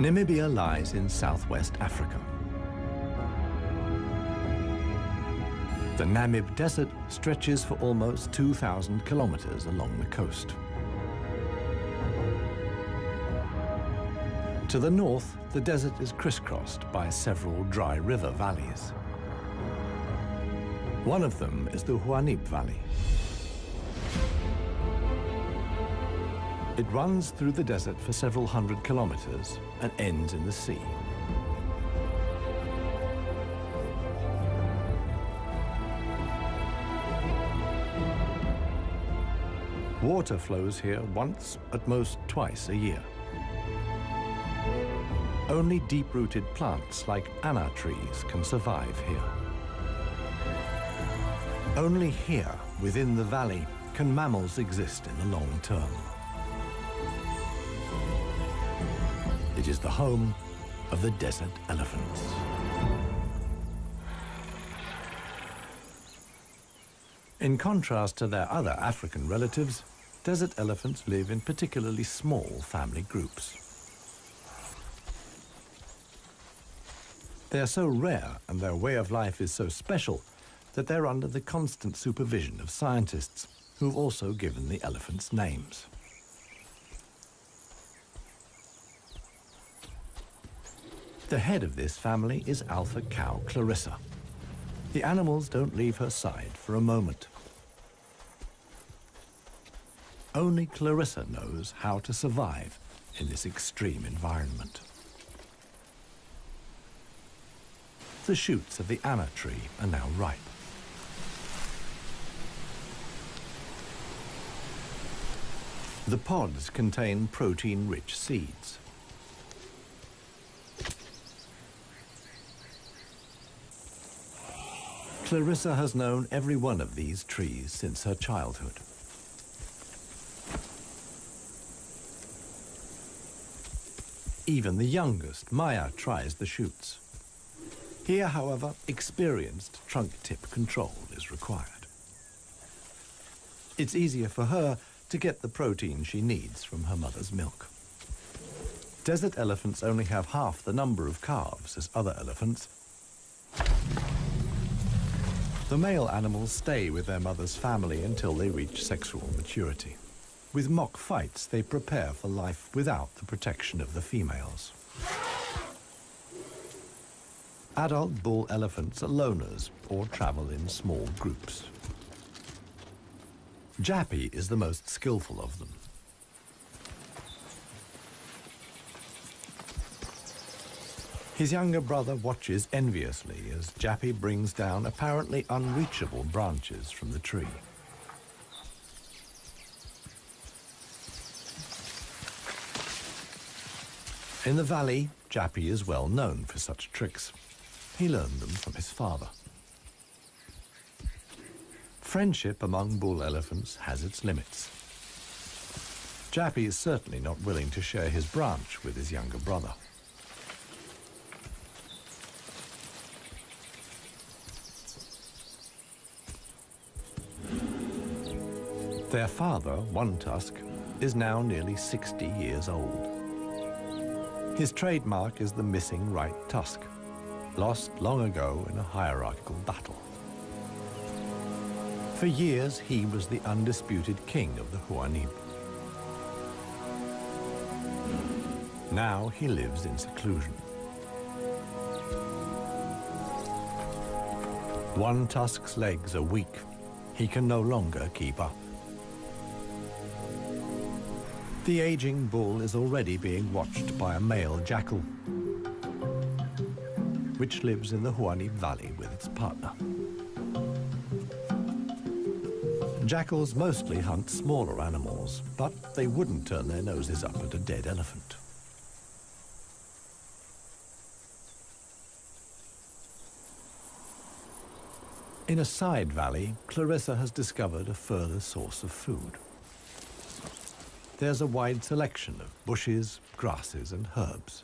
Namibia lies in southwest Africa. The Namib Desert stretches for almost 2,000 kilometers along the coast. To the north, the desert is crisscrossed by several dry river valleys. One of them is the Huanib Valley. It runs through the desert for several hundred kilometers and ends in the sea. Water flows here once, at most twice a year. Only deep-rooted plants like anna trees can survive here. Only here, within the valley, can mammals exist in the long term. It is the home of the desert elephants. In contrast to their other African relatives, desert elephants live in particularly small family groups. They are so rare and their way of life is so special that they're under the constant supervision of scientists who've also given the elephants names. The head of this family is alpha cow Clarissa. The animals don't leave her side for a moment. Only Clarissa knows how to survive in this extreme environment. The shoots of the anna tree are now ripe. The pods contain protein-rich seeds. Clarissa has known every one of these trees since her childhood. Even the youngest, Maya, tries the shoots. Here, however, experienced trunk-tip control is required. It's easier for her to get the protein she needs from her mother's milk. Desert elephants only have half the number of calves as other elephants. The male animals stay with their mother's family until they reach sexual maturity. With mock fights, they prepare for life without the protection of the females. Adult bull elephants are loners or travel in small groups. Jappy is the most skillful of them. His younger brother watches enviously as Jappy brings down apparently unreachable branches from the tree. In the valley, Jappy is well known for such tricks. He learned them from his father. Friendship among bull elephants has its limits. Jappy is certainly not willing to share his branch with his younger brother. Their father, One Tusk, is now nearly 60 years old. His trademark is the missing right tusk, lost long ago in a hierarchical battle. For years, he was the undisputed king of the Huanib. Now he lives in seclusion. One Tusk's legs are weak. He can no longer keep up. The aging bull is already being watched by a male jackal, which lives in the Huanib Valley with its partner. Jackals mostly hunt smaller animals, but they wouldn't turn their noses up at a dead elephant. In a side valley, Clarissa has discovered a further source of food. There's a wide selection of bushes, grasses, and herbs.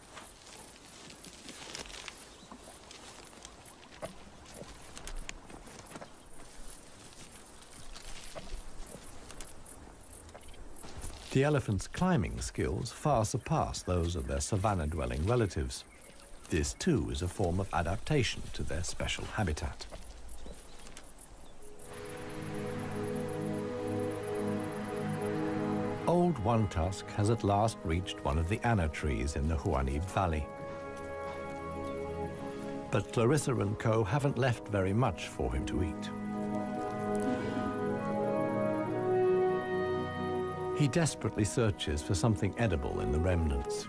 The elephants' climbing skills far surpass those of their savanna-dwelling relatives. This too is a form of adaptation to their special habitat. Old One Tusk has at last reached one of the anna trees in the Huanib Valley. But Clarissa and co. haven't left very much for him to eat. He desperately searches for something edible in the remnants.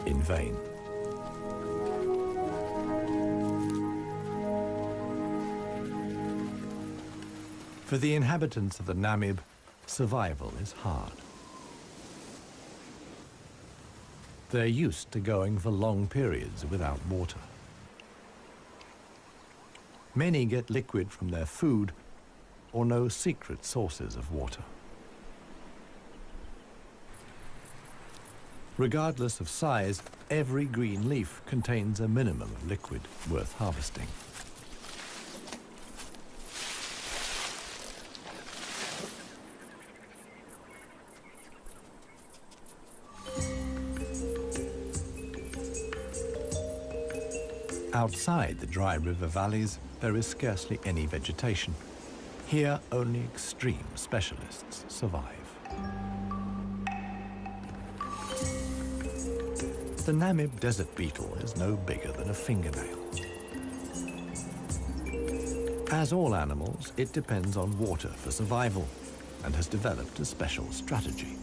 In vain. For the inhabitants of the Namib, survival is hard. They're used to going for long periods without water. Many get liquid from their food or know secret sources of water. Regardless of size, every green leaf contains a minimum of liquid worth harvesting. Outside the dry river valleys, there is scarcely any vegetation. Here, only extreme specialists survive. The Namib desert beetle is no bigger than a fingernail. As all animals, it depends on water for survival and has developed a special strategy.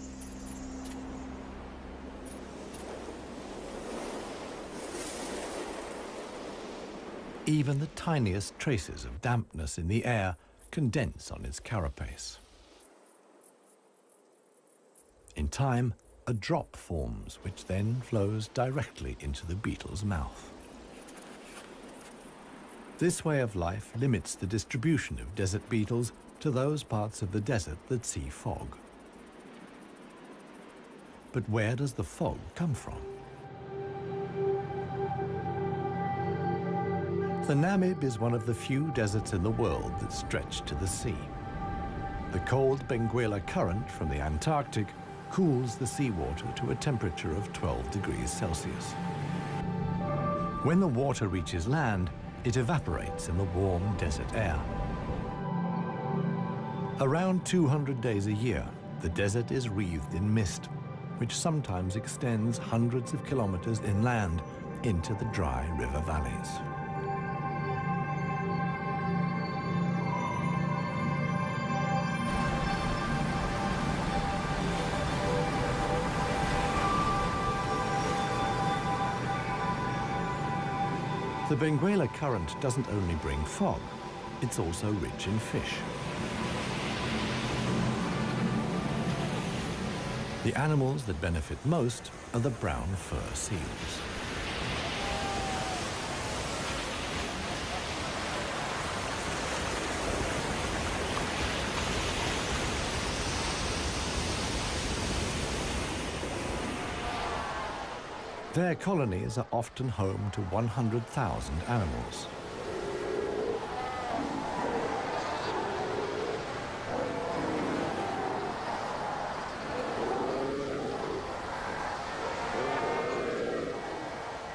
Even the tiniest traces of dampness in the air condense on its carapace. In time, a drop forms, which then flows directly into the beetle's mouth. This way of life limits the distribution of desert beetles to those parts of the desert that see fog. But where does the fog come from? The Namib is one of the few deserts in the world that stretch to the sea. The cold Benguela current from the Antarctic cools the seawater to a temperature of 12 degrees Celsius. When the water reaches land, it evaporates in the warm desert air. Around 200 days a year, the desert is wreathed in mist, which sometimes extends hundreds of kilometers inland into the dry river valleys. The Benguela current doesn't only bring fog, it's also rich in fish. The animals that benefit most are the brown fur seals. Their colonies are often home to 100,000 animals.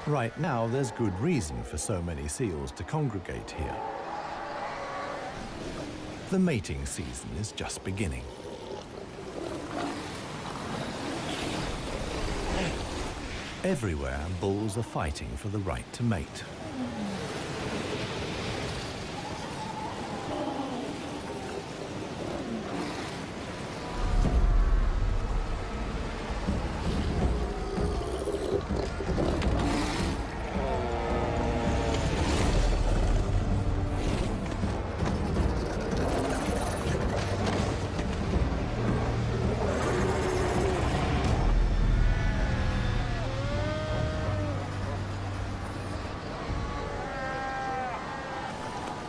Right now, there's good reason for so many seals to congregate here. The mating season is just beginning. Everywhere, bulls are fighting for the right to mate.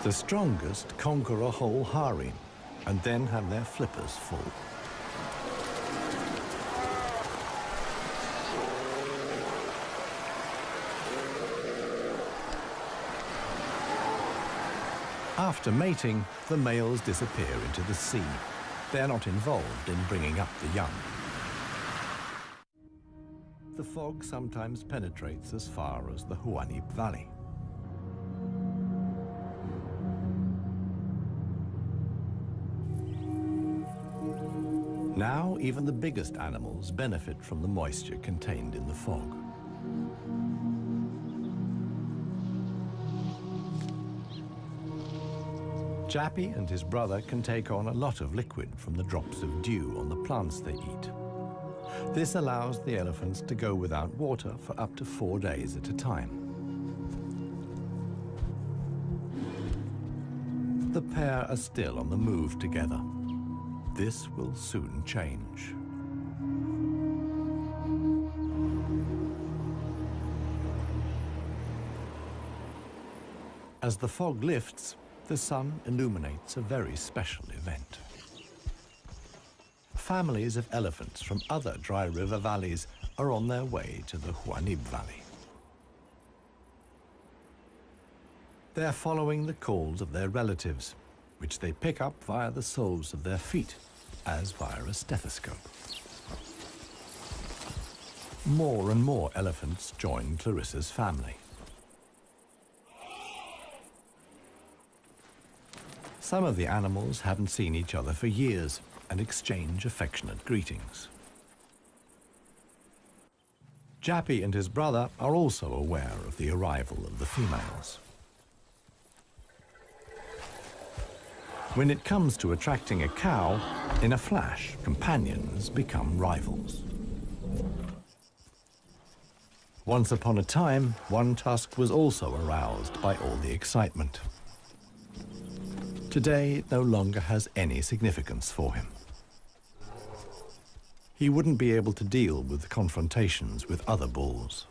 The strongest conquer a whole harem and then have their flippers full. After mating, the males disappear into the sea, They're not involved in bringing up the young. The fog sometimes penetrates as far as the Huanib Valley. Now, even the biggest animals benefit from the moisture contained in the fog. Jappy and his brother can take on a lot of liquid from the drops of dew on the plants they eat. This allows the elephants to go without water for up to 4 days at a time. The pair are still on the move together. This will soon change. As the fog lifts, the sun illuminates a very special event. Families of elephants from other dry river valleys are on their way to the Huanib Valley. They're following the calls of their relatives, which they pick up via the soles of their feet, as via a stethoscope. More and more elephants join Clarissa's family. Some of the animals haven't seen each other for years and exchange affectionate greetings. Jappy and his brother are also aware of the arrival of the females. When it comes to attracting a cow, in a flash, companions become rivals. Once upon a time, one tusk was also aroused by all the excitement. Today, it no longer has any significance for him. He wouldn't be able to deal with confrontations with other bulls.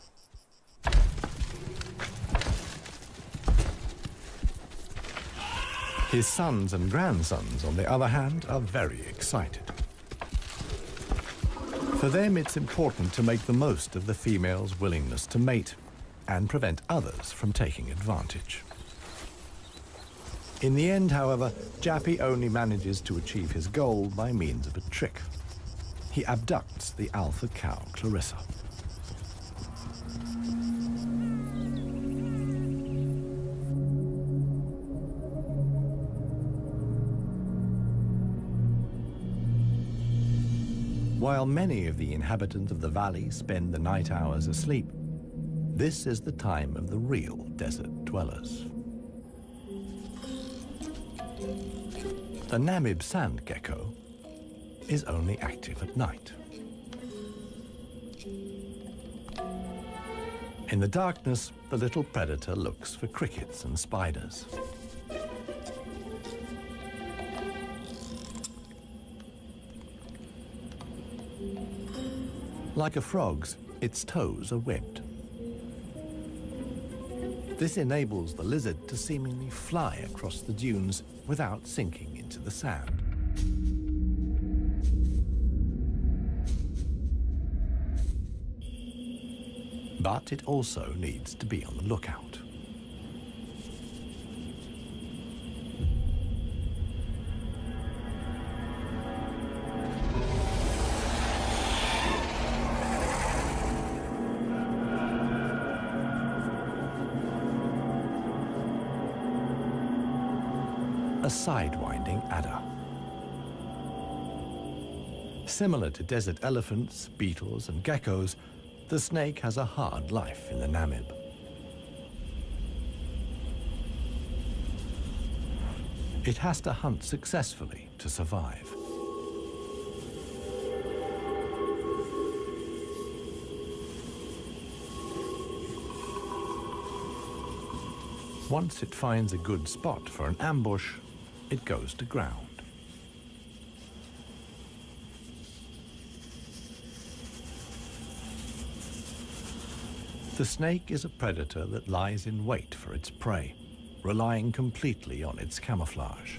His sons and grandsons, on the other hand, are very excited. For them, it's important to make the most of the female's willingness to mate and prevent others from taking advantage. In the end, however, Jappy only manages to achieve his goal by means of a trick. He abducts the alpha cow, Clarissa. While many of the inhabitants of the valley spend the night hours asleep, this is the time of the real desert dwellers. The Namib sand gecko is only active at night. In the darkness, the little predator looks for crickets and spiders. Like a frog's, its toes are webbed. This enables the lizard to seemingly fly across the dunes without sinking into the sand. But it also needs to be on the lookout. A sidewinding adder. Similar to desert elephants, beetles, and geckos, the snake has a hard life in the Namib. It has to hunt successfully to survive. Once it finds a good spot for an ambush, it goes to ground. The snake is a predator that lies in wait for its prey, relying completely on its camouflage.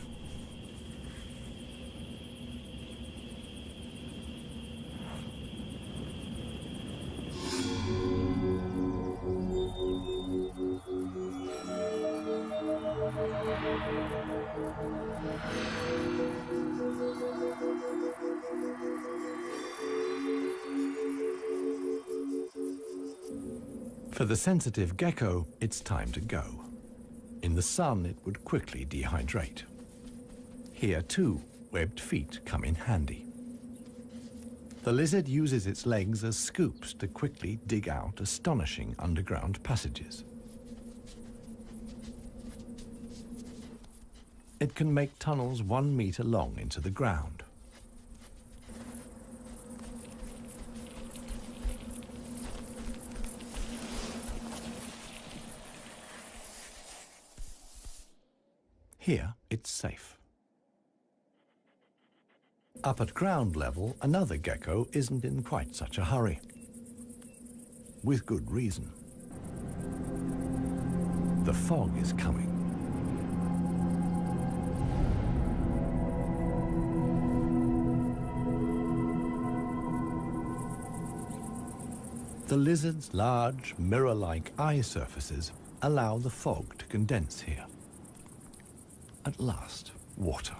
For the sensitive gecko, it's time to go. In the sun, it would quickly dehydrate. Here, too, webbed feet come in handy. The lizard uses its legs as scoops to quickly dig out astonishing underground passages. It can make tunnels 1 meter long into the ground. Here, it's safe. Up at ground level, another gecko isn't in quite such a hurry. With good reason. The fog is coming. The lizard's large, mirror-like eye surfaces allow the fog to condense here. At last, water.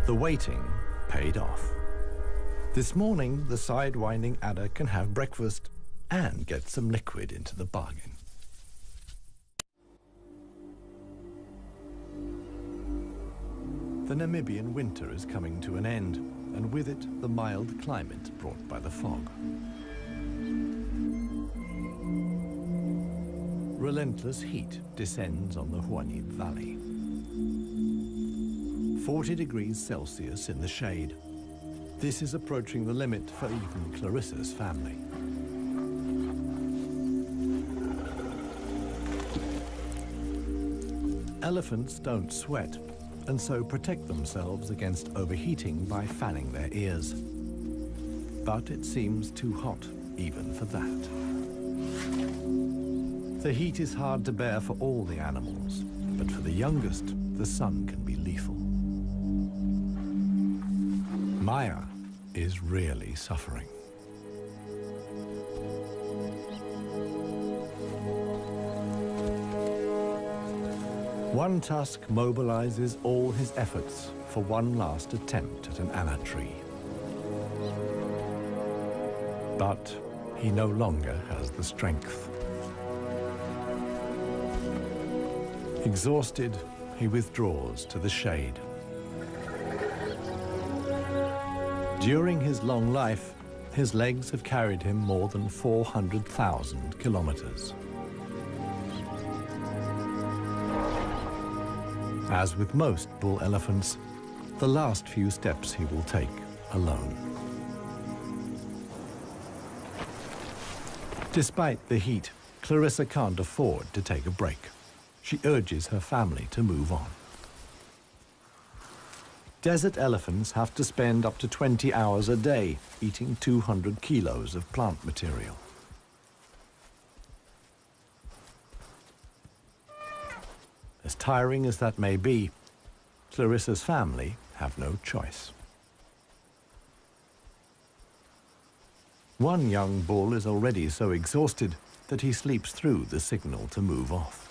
The waiting paid off. This morning, the sidewinding adder can have breakfast and get some liquid into the bargain. The Namibian winter is coming to an end, and with it, the mild climate brought by the fog. Relentless heat descends on the Huanib Valley. 40 degrees Celsius in the shade. This is approaching the limit for even Clarissa's family. Elephants don't sweat, and so protect themselves against overheating by fanning their ears. But it seems too hot, even for that. The heat is hard to bear for all the animals, but for the youngest, the sun can be lethal. Maya is really suffering. One tusk mobilizes all his efforts for one last attempt at an anna tree. But he no longer has the strength. Exhausted, he withdraws to the shade. During his long life, his legs have carried him more than 400,000 kilometers. As with most bull elephants, the last few steps he will take alone. Despite the heat, Clarissa can't afford to take a break. She urges her family to move on. Desert elephants have to spend up to 20 hours a day eating 200 kilos of plant material. As tiring as that may be, Clarissa's family have no choice. One young bull is already so exhausted that he sleeps through the signal to move off.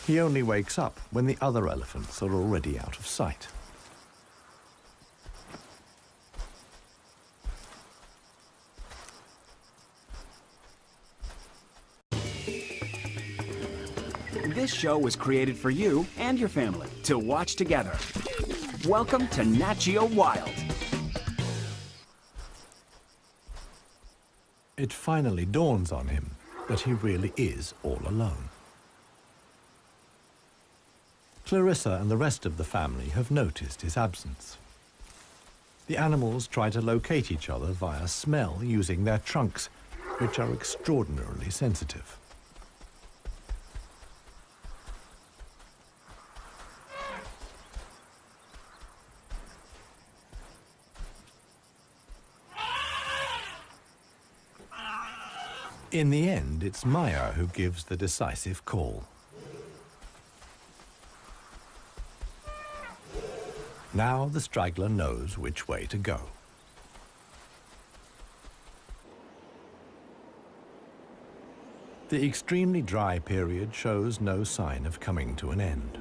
He only wakes up when the other elephants are already out of sight. This show was created for you and your family to watch together. Welcome to Nat Geo Wild. It finally dawns on him that he really is all alone. Clarissa and the rest of the family have noticed his absence. The animals try to locate each other via smell using their trunks, which are extraordinarily sensitive. In the end, it's Maya who gives the decisive call. Now the straggler knows which way to go. The extremely dry period shows no sign of coming to an end.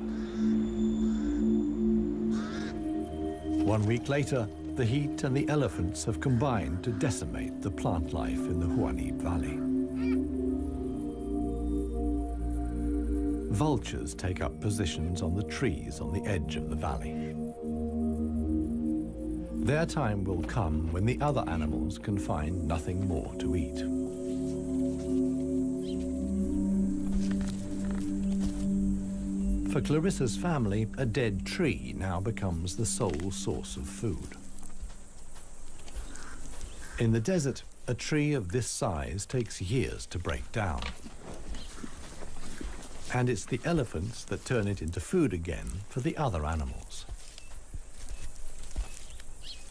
1 week later, the heat and the elephants have combined to decimate the plant life in the Huanib Valley. Vultures take up positions on the trees on the edge of the valley. Their time will come when the other animals can find nothing more to eat. For Clarissa's family, a dead tree now becomes the sole source of food. In the desert, a tree of this size takes years to break down. And it's the elephants that turn it into food again for the other animals.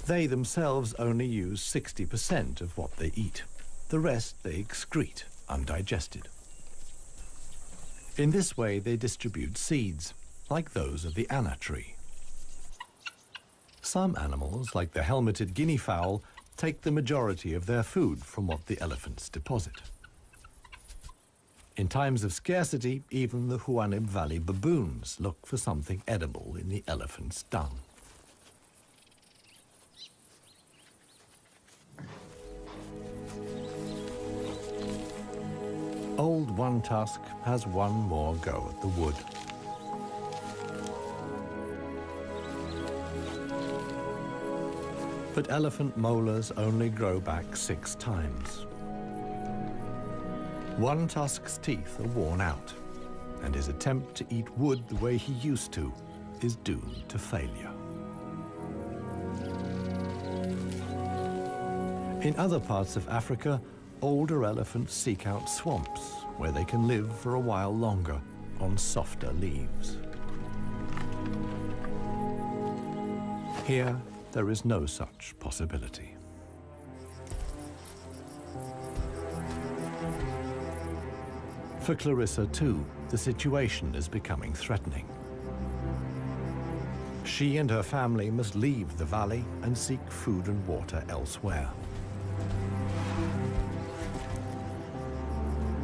They themselves only use 60% of what they eat. The rest they excrete undigested. In this way, they distribute seeds, like those of the anna tree. Some animals, like the helmeted guinea fowl, take the majority of their food from what the elephants deposit. In times of scarcity, even the Huanib Valley baboons look for something edible in the elephant's dung. Old One Tusk has one more go at the wood. But elephant molars only grow back 6 times. One Tusk's teeth are worn out, and his attempt to eat wood the way he used to is doomed to failure. In other parts of Africa, older elephants seek out swamps where they can live for a while longer on softer leaves. Here, there is no such possibility. For Clarissa, too, the situation is becoming threatening. She and her family must leave the valley and seek food and water elsewhere.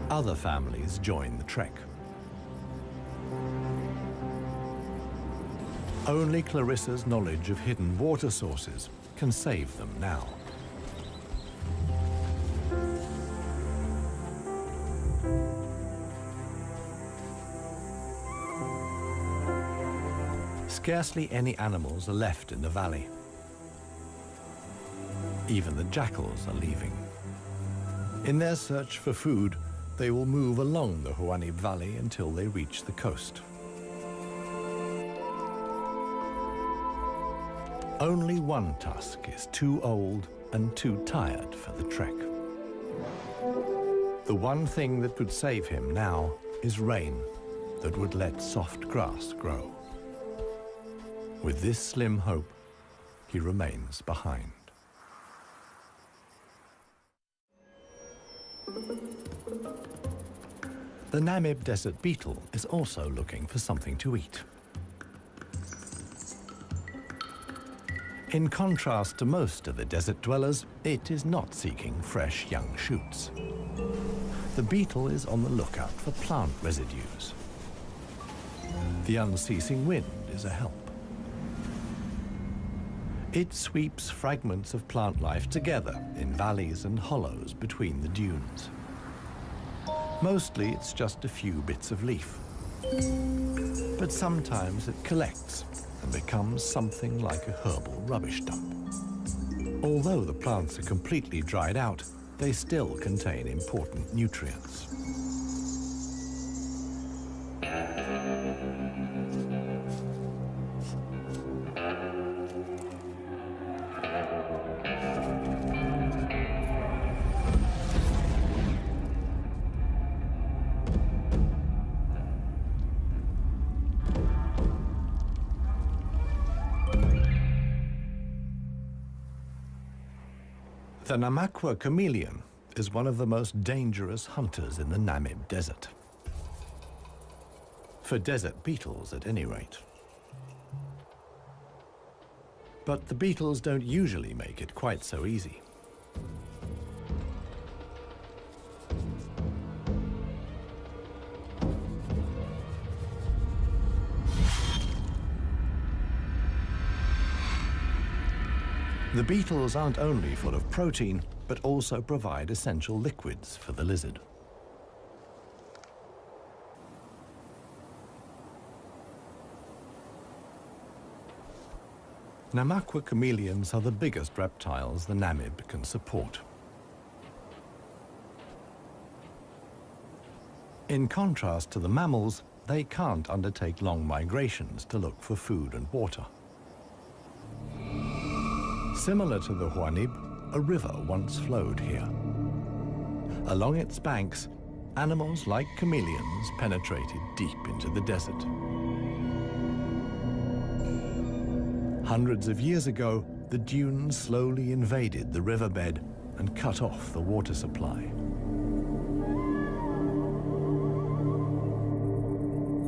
Other families join the trek. Only Clarissa's knowledge of hidden water sources can save them now. Scarcely any animals are left in the valley. Even the jackals are leaving. In their search for food, they will move along the Huanib Valley until they reach the coast. Only One Tusk is too old and too tired for the trek. The one thing that could save him now is rain that would let soft grass grow. With this slim hope, he remains behind. The Namib desert beetle is also looking for something to eat. In contrast to most of the desert dwellers, it is not seeking fresh young shoots. The beetle is on the lookout for plant residues. The unceasing wind is a help. It sweeps fragments of plant life together in valleys and hollows between the dunes. Mostly it's just a few bits of leaf. But sometimes it collects and becomes something like a herbal rubbish dump. Although the plants are completely dried out, they still contain important nutrients. The Namakwa chameleon is one of the most dangerous hunters in the Namib desert. For desert beetles, at any rate. But the beetles don't usually make it quite so easy. The beetles aren't only full of protein, but also provide essential liquids for the lizard. Namaqua chameleons are the biggest reptiles the Namib can support. In contrast to the mammals, they can't undertake long migrations to look for food and water. Similar to the Huanib, a river once flowed here. Along its banks, animals like chameleons penetrated deep into the desert. Hundreds of years ago, the dunes slowly invaded the riverbed and cut off the water supply.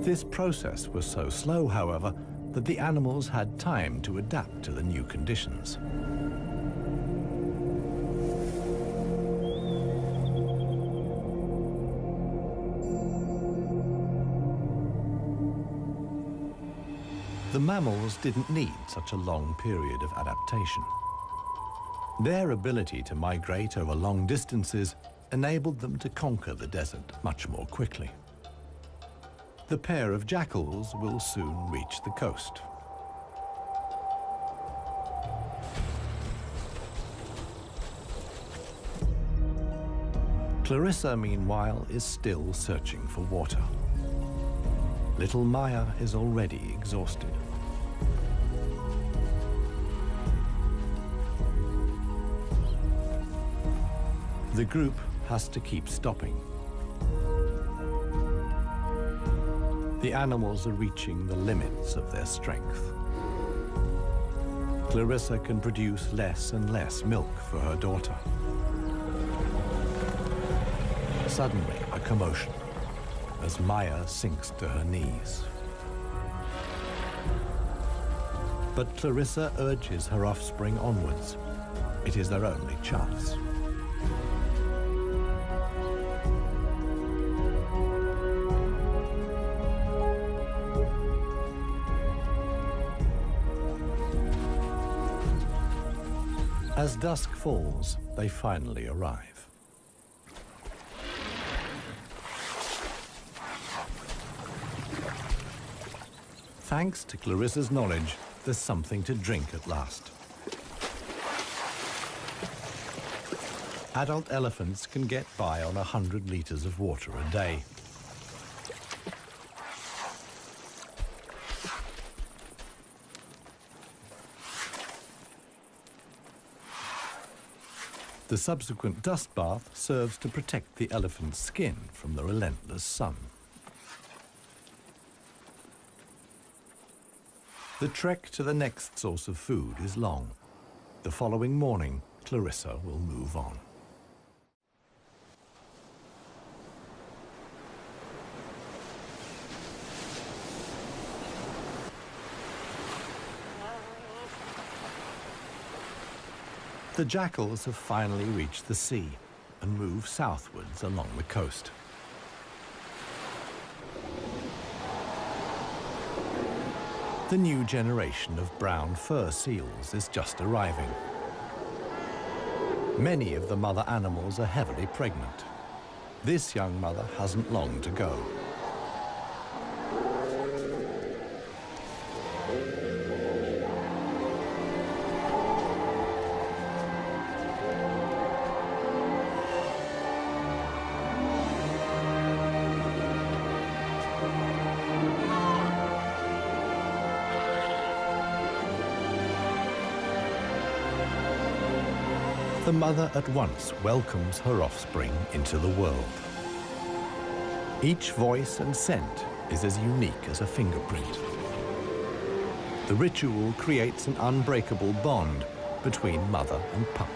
This process was so slow, however, that the animals had time to adapt to the new conditions. The mammals didn't need such a long period of adaptation. Their ability to migrate over long distances enabled them to conquer the desert much more quickly. The pair of jackals will soon reach the coast. Clarissa, meanwhile, is still searching for water. Little Maya is already exhausted. The group has to keep stopping. The animals are reaching the limits of their strength. Clarissa can produce less and less milk for her daughter. Suddenly, a commotion as Maya sinks to her knees. But Clarissa urges her offspring onwards. It is their only chance. As dusk falls, they finally arrive. Thanks to Clarissa's knowledge, there's something to drink at last. Adult elephants can get by on 100 liters of water a day. The subsequent dust bath serves to protect the elephant's skin from the relentless sun. The trek to the next source of food is long. The following morning, Clarissa will move on. The jackals have finally reached the sea and move southwards along the coast. The new generation of brown fur seals is just arriving. Many of the mother animals are heavily pregnant. This young mother hasn't long to go. The mother at once welcomes her offspring into the world. Each voice and scent is as unique as a fingerprint. The ritual creates an unbreakable bond between mother and pup.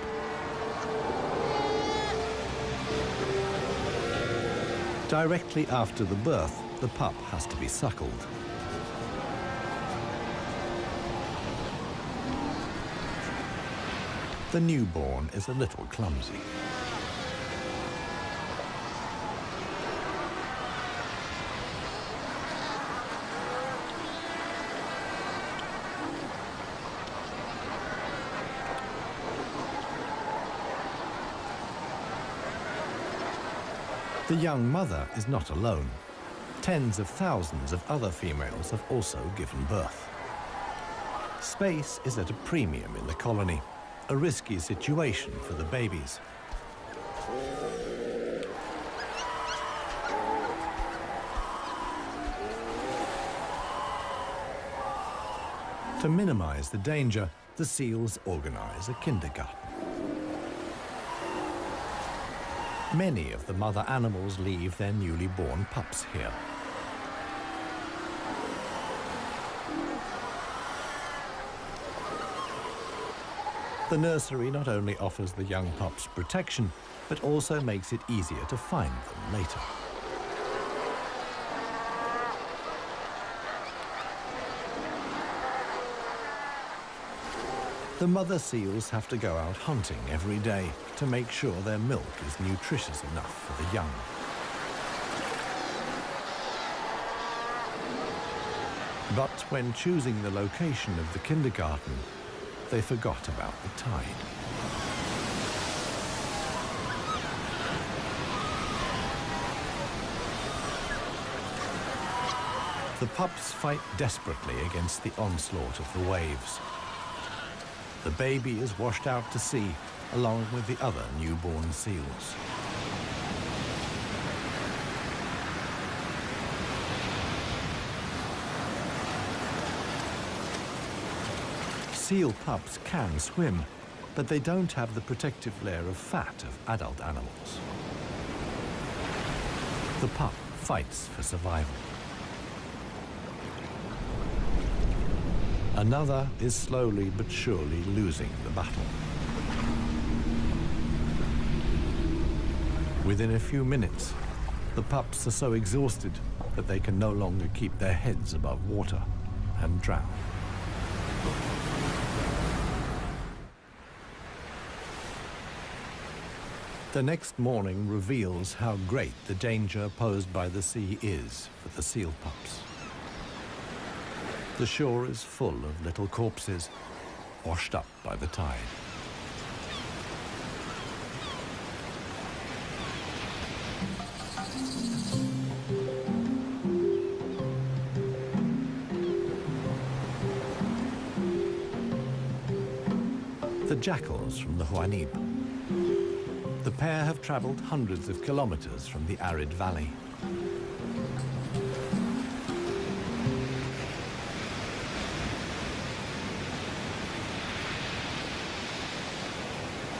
Directly after the birth, the pup has to be suckled. The newborn is a little clumsy. The young mother is not alone. Tens of thousands of other females have also given birth. Space is at a premium in the colony, a risky situation for the babies. To minimize the danger, the seals organize a kindergarten. Many of the mother animals leave their newly born pups here. The nursery not only offers the young pups protection, but also makes it easier to find them later. The mother seals have to go out hunting every day to make sure their milk is nutritious enough for the young. But when choosing the location of the kindergarten, they forgot about the tide. The pups fight desperately against the onslaught of the waves. The baby is washed out to sea, along with the other newborn seals. Seal pups can swim, but they don't have the protective layer of fat of adult animals. The pup fights for survival. Another is slowly but surely losing the battle. Within a few minutes, the pups are so exhausted that they can no longer keep their heads above water and drown. The next morning reveals how great the danger posed by the sea is for the seal pups. The shore is full of little corpses, washed up by the tide. The jackals from the Huanib. The pair have traveled hundreds of kilometers from the arid valley.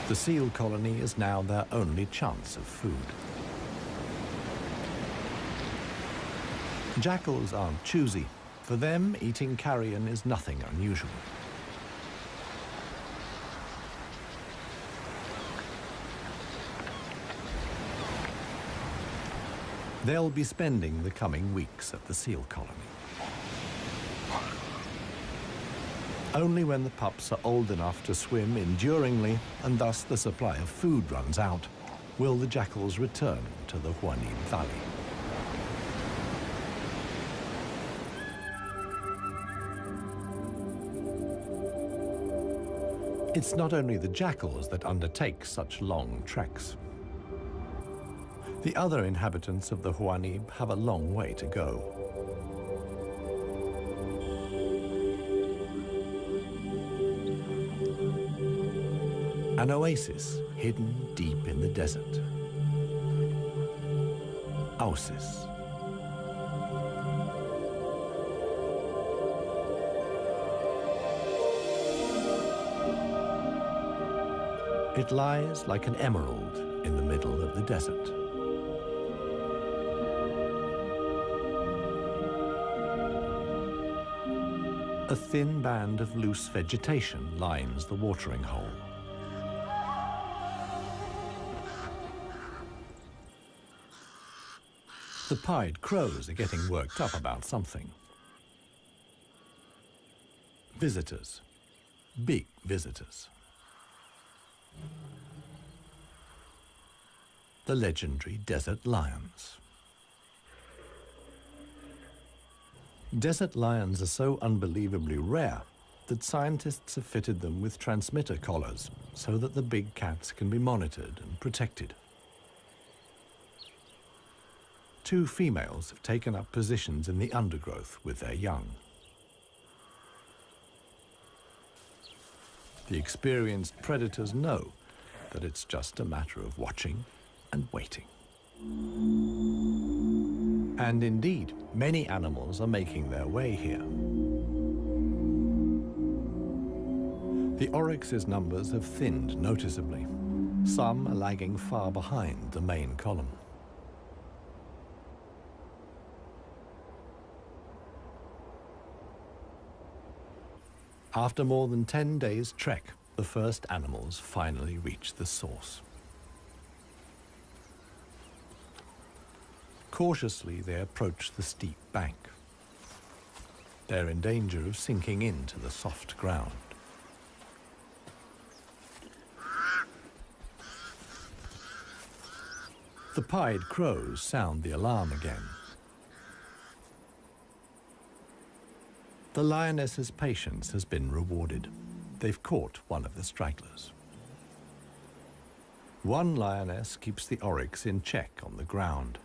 The seal colony is now their only chance of food. Jackals aren't choosy. For them, eating carrion is nothing unusual. They'll be spending the coming weeks at the seal colony. Only when the pups are old enough to swim enduringly, and thus the supply of food runs out, will the jackals return to the Huanib Valley. It's not only the jackals that undertake such long treks. The other inhabitants of the Huanib have a long way to go. An oasis hidden deep in the desert. Oasis. It lies like an emerald in the middle of the desert. A thin band of loose vegetation lines the watering hole. The pied crows are getting worked up about something. Visitors. Big visitors. the legendary desert lions. Desert lions are so unbelievably rare that scientists have fitted them with transmitter collars so that the big cats can be monitored and protected. Two females have taken up positions in the undergrowth with their young. The experienced predators know that it's just a matter of watching and waiting. And indeed, many animals are making their way here. The oryx's numbers have thinned noticeably. Some are lagging far behind the main column. After more than 10 days' trek, the first animals finally reach the source. Cautiously, they approach the steep bank. They're in danger of sinking into the soft ground. The pied crows sound the alarm again. The lioness's patience has been rewarded. They've caught one of the stragglers. One lioness keeps the oryx in check on the ground.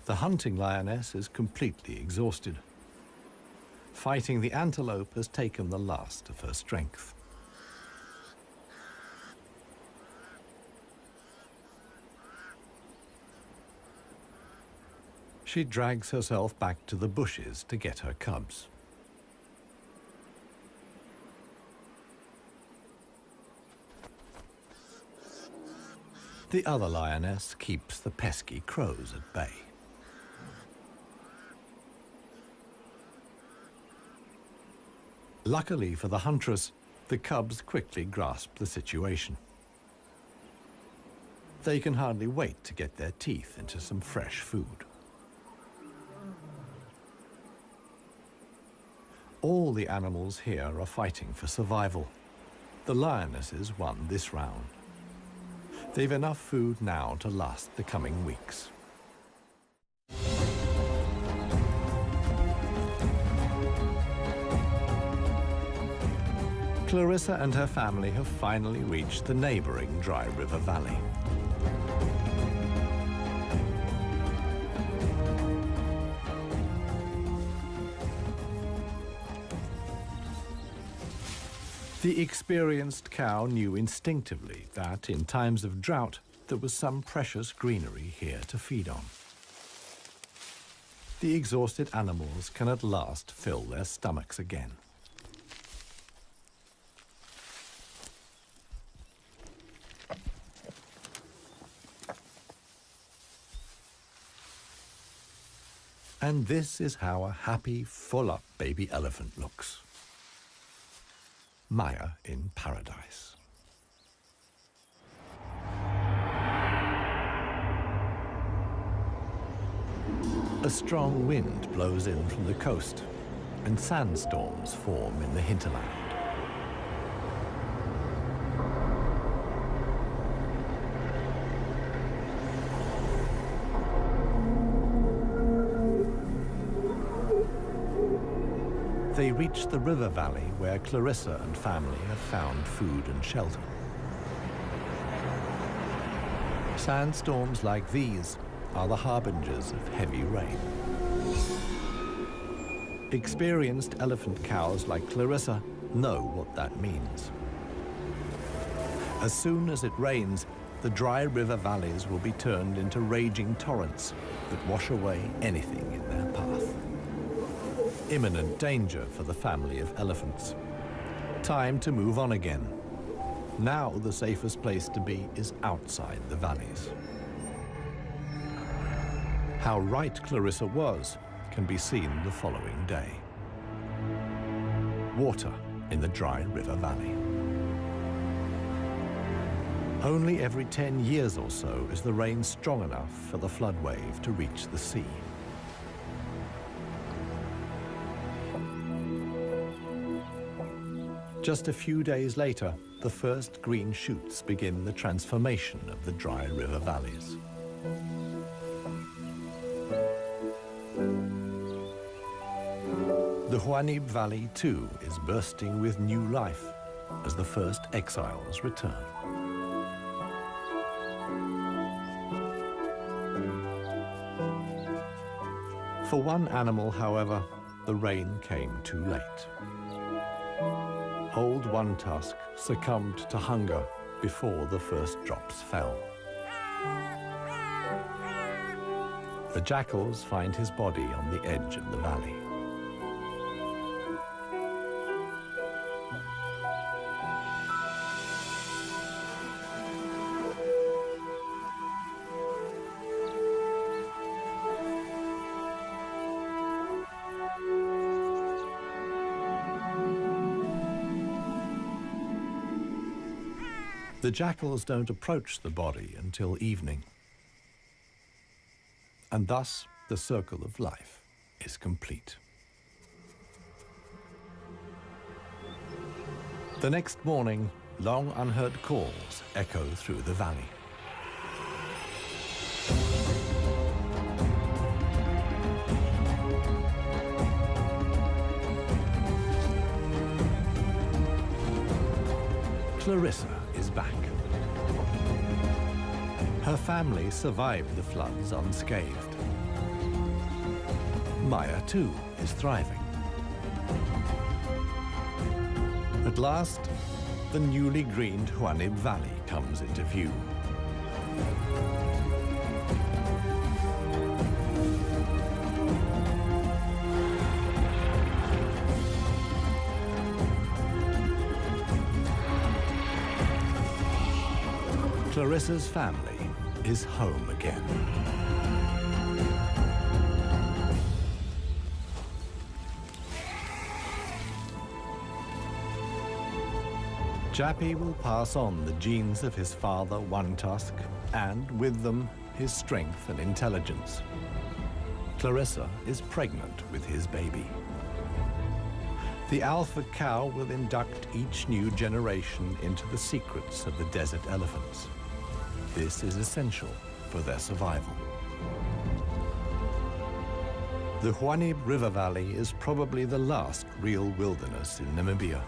The hunting lioness is completely exhausted. Fighting the antelope has taken the last of her strength. She drags herself back to the bushes to get her cubs. The other lioness keeps the pesky crows at bay. Luckily for the huntress, the cubs quickly grasp the situation. They can hardly wait to get their teeth into some fresh food. All the animals here are fighting for survival. The lionesses won this round. They've enough food now to last the coming weeks. Clarissa and her family have finally reached the neighboring dry river valley. The experienced cow knew instinctively that in times of drought, there was some precious greenery here to feed on. The exhausted animals can at last fill their stomachs again. And this is how a happy, full-up baby elephant looks. Maya in paradise. A strong wind blows in from the coast, and sandstorms form in the hinterland. They reach the river valley where Clarissa and family have found food and shelter. Sandstorms like these are the harbingers of heavy rain. Experienced elephant cows like Clarissa know what that means. As soon as it rains, the dry river valleys will be turned into raging torrents that wash away anything in their path. Imminent danger for the family of elephants. Time to move on again. Now the safest place to be is outside the valleys. How right Clarissa was can be seen the following day. Water in the dry river valley. Only every 10 years or so is the rain strong enough for the flood wave to reach the sea. Just a few days later, the first green shoots begin the transformation of the dry river valleys. The Huanib Valley, too, is bursting with new life as the first exiles return. For one animal, however, the rain came too late. Old One Tusk succumbed to hunger before the first drops fell. The jackals find his body on the edge of the valley. The jackals don't approach the body until evening. And thus, the circle of life is complete. The next morning, long unheard calls echo through the valley. Clarissa is back. Her family survived the floods unscathed. Maya, too, is thriving. At last, the newly greened Huanib Valley comes into view. Clarissa's family is home again. Jappy will pass on the genes of his father, One Tusk, and with them, his strength and intelligence. Clarissa is pregnant with his baby. The alpha cow will induct each new generation into the secrets of the desert elephants. This is essential for their survival. The Huanib River Valley is probably the last real wilderness in Namibia,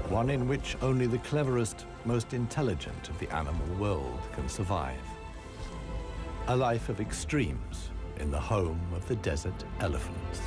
one in which only the cleverest, most intelligent of the animal world can survive. A life of extremes in the home of the desert elephants.